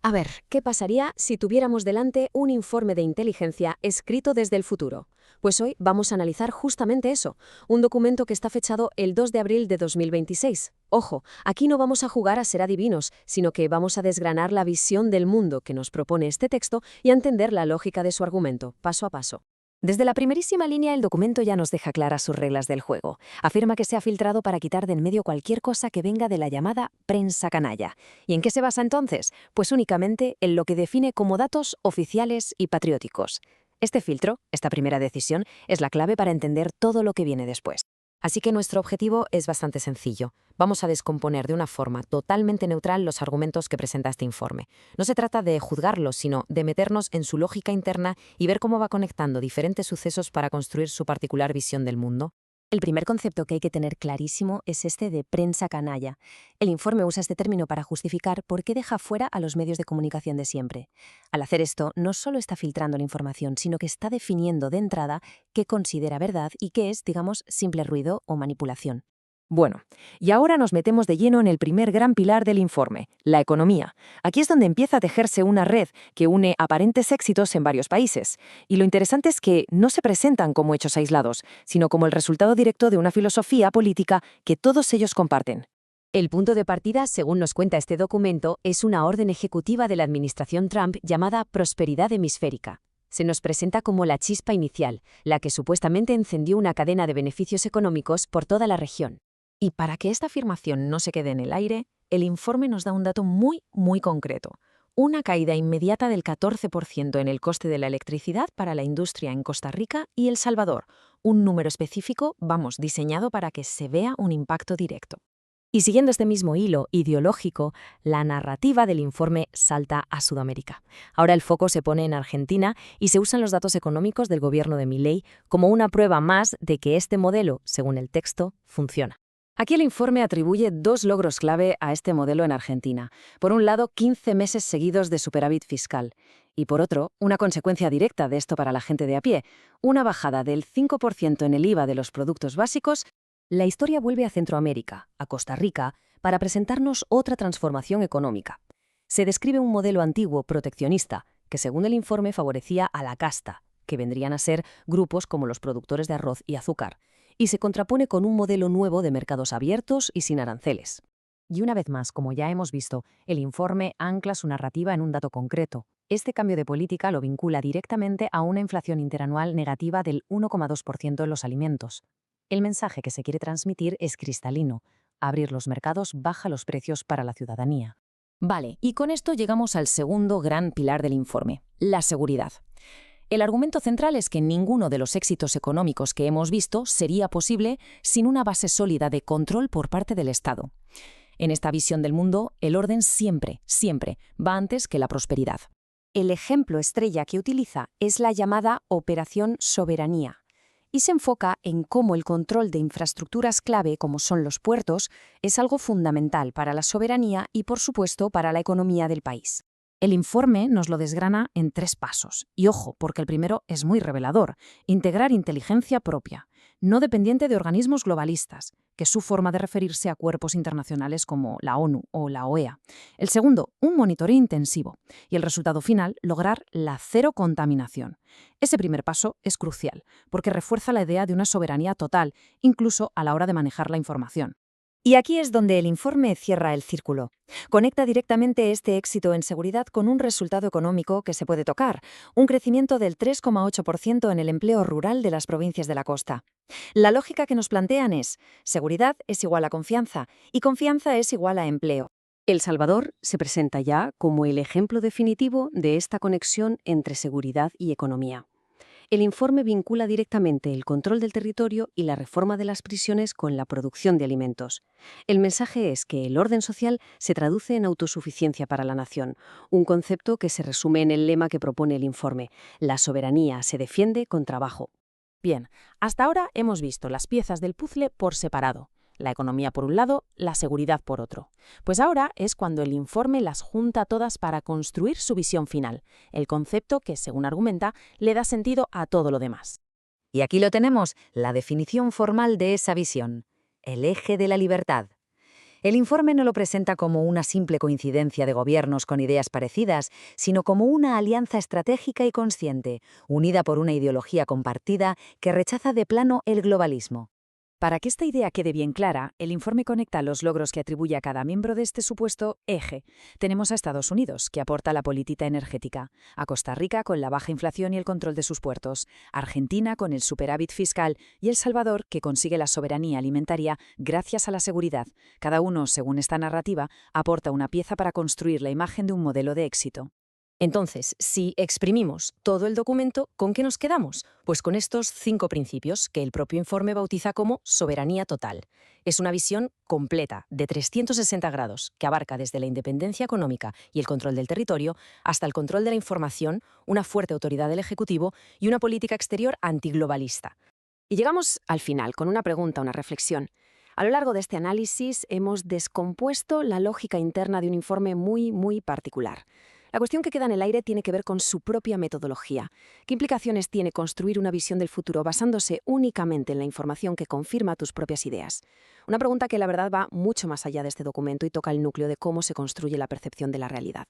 A ver, ¿qué pasaría si tuviéramos delante un informe de inteligencia escrito desde el futuro? Pues hoy vamos a analizar justamente eso, un documento que está fechado el 2 de abril de 2026. Ojo, aquí no vamos a jugar a ser adivinos, sino que vamos a desgranar la visión del mundo que nos propone este texto y a entender la lógica de su argumento, paso a paso. Desde la primerísima línea, el documento ya nos deja claras sus reglas del juego. Afirma que se ha filtrado para quitar de en medio cualquier cosa que venga de la llamada prensa canalla. ¿Y en qué se basa entonces? Pues únicamente en lo que define como datos oficiales y patrióticos. Este filtro, esta primera decisión, es la clave para entender todo lo que viene después. Así que nuestro objetivo es bastante sencillo. Vamos a descomponer de una forma totalmente neutral los argumentos que presenta este informe. No se trata de juzgarlos, sino de meternos en su lógica interna y ver cómo va conectando diferentes sucesos para construir su particular visión del mundo. El primer concepto que hay que tener clarísimo es este de prensa canalla. El informe usa este término para justificar por qué deja fuera a los medios de comunicación de siempre. Al hacer esto, no solo está filtrando la información, sino que está definiendo de entrada qué considera verdad y qué es, digamos, simple ruido o manipulación. Bueno, y ahora nos metemos de lleno en el primer gran pilar del informe, la economía. Aquí es donde empieza a tejerse una red que une aparentes éxitos en varios países. Y lo interesante es que no se presentan como hechos aislados, sino como el resultado directo de una filosofía política que todos ellos comparten. El punto de partida, según nos cuenta este documento, es una orden ejecutiva de la administración Trump llamada prosperidad hemisférica. Se nos presenta como la chispa inicial, la que supuestamente encendió una cadena de beneficios económicos por toda la región. Y para que esta afirmación no se quede en el aire, el informe nos da un dato muy concreto. Una caída inmediata del 14% en el coste de la electricidad para la industria en Costa Rica y El Salvador. Un número específico, diseñado para que se vea un impacto directo. Y siguiendo este mismo hilo ideológico, la narrativa del informe salta a Sudamérica. Ahora el foco se pone en Argentina y se usan los datos económicos del gobierno de Milei como una prueba más de que este modelo, según el texto, funciona. Aquí el informe atribuye dos logros clave a este modelo en Argentina. Por un lado, 15 meses seguidos de superávit fiscal. Y por otro, una consecuencia directa de esto para la gente de a pie, una bajada del 5% en el IVA de los productos básicos. La historia vuelve a Centroamérica, a Costa Rica, para presentarnos otra transformación económica. Se describe un modelo antiguo proteccionista que, según el informe, favorecía a la casta, que vendrían a ser grupos como los productores de arroz y azúcar, y se contrapone con un modelo nuevo de mercados abiertos y sin aranceles. Y una vez más, como ya hemos visto, el informe ancla su narrativa en un dato concreto. Este cambio de política lo vincula directamente a una inflación interanual negativa del 1,2% en los alimentos. El mensaje que se quiere transmitir es cristalino: abrir los mercados baja los precios para la ciudadanía. Vale, y con esto llegamos al segundo gran pilar del informe, la seguridad. El argumento central es que ninguno de los éxitos económicos que hemos visto sería posible sin una base sólida de control por parte del Estado. En esta visión del mundo, el orden siempre va antes que la prosperidad. El ejemplo estrella que utiliza es la llamada Operación Soberanía, y se enfoca en cómo el control de infraestructuras clave, como son los puertos, es algo fundamental para la soberanía y, por supuesto, para la economía del país. El informe nos lo desgrana en 3 pasos. Y ojo, porque el primero es muy revelador: integrar inteligencia propia, no dependiente de organismos globalistas, que es su forma de referirse a cuerpos internacionales como la ONU o la OEA. El segundo, un monitoreo intensivo. Y el resultado final, lograr la cero contaminación. Ese primer paso es crucial, porque refuerza la idea de una soberanía total, incluso a la hora de manejar la información. Y aquí es donde el informe cierra el círculo. Conecta directamente este éxito en seguridad con un resultado económico que se puede tocar: un crecimiento del 3,8% en el empleo rural de las provincias de la costa. La lógica que nos plantean es: seguridad es igual a confianza, y confianza es igual a empleo. El Salvador se presenta ya como el ejemplo definitivo de esta conexión entre seguridad y economía. El informe vincula directamente el control del territorio y la reforma de las prisiones con la producción de alimentos. El mensaje es que el orden social se traduce en autosuficiencia para la nación, un concepto que se resume en el lema que propone el informe: la soberanía se defiende con trabajo. Bien, hasta ahora hemos visto las piezas del puzzle por separado. La economía por un lado, la seguridad por otro. Pues ahora es cuando el informe las junta todas para construir su visión final, el concepto que, según argumenta, le da sentido a todo lo demás. Y aquí lo tenemos, la definición formal de esa visión: el eje de la libertad. El informe no lo presenta como una simple coincidencia de gobiernos con ideas parecidas, sino como una alianza estratégica y consciente, unida por una ideología compartida que rechaza de plano el globalismo. Para que esta idea quede bien clara, el informe conecta los logros que atribuye a cada miembro de este supuesto eje. Tenemos a Estados Unidos, que aporta la política energética, a Costa Rica con la baja inflación y el control de sus puertos, a Argentina con el superávit fiscal y El Salvador, que consigue la soberanía alimentaria gracias a la seguridad. Cada uno, según esta narrativa, aporta una pieza para construir la imagen de un modelo de éxito. Entonces, si exprimimos todo el documento, ¿con qué nos quedamos? Pues con estos 5 principios que el propio informe bautiza como soberanía total. Es una visión completa, de 360 grados, que abarca desde la independencia económica y el control del territorio hasta el control de la información, una fuerte autoridad del Ejecutivo y una política exterior antiglobalista. Y llegamos al final con una pregunta, una reflexión. A lo largo de este análisis hemos descompuesto la lógica interna de un informe muy particular. La cuestión que queda en el aire tiene que ver con su propia metodología. ¿Qué implicaciones tiene construir una visión del futuro basándose únicamente en la información que confirma tus propias ideas? Una pregunta que la verdad va mucho más allá de este documento y toca el núcleo de cómo se construye la percepción de la realidad.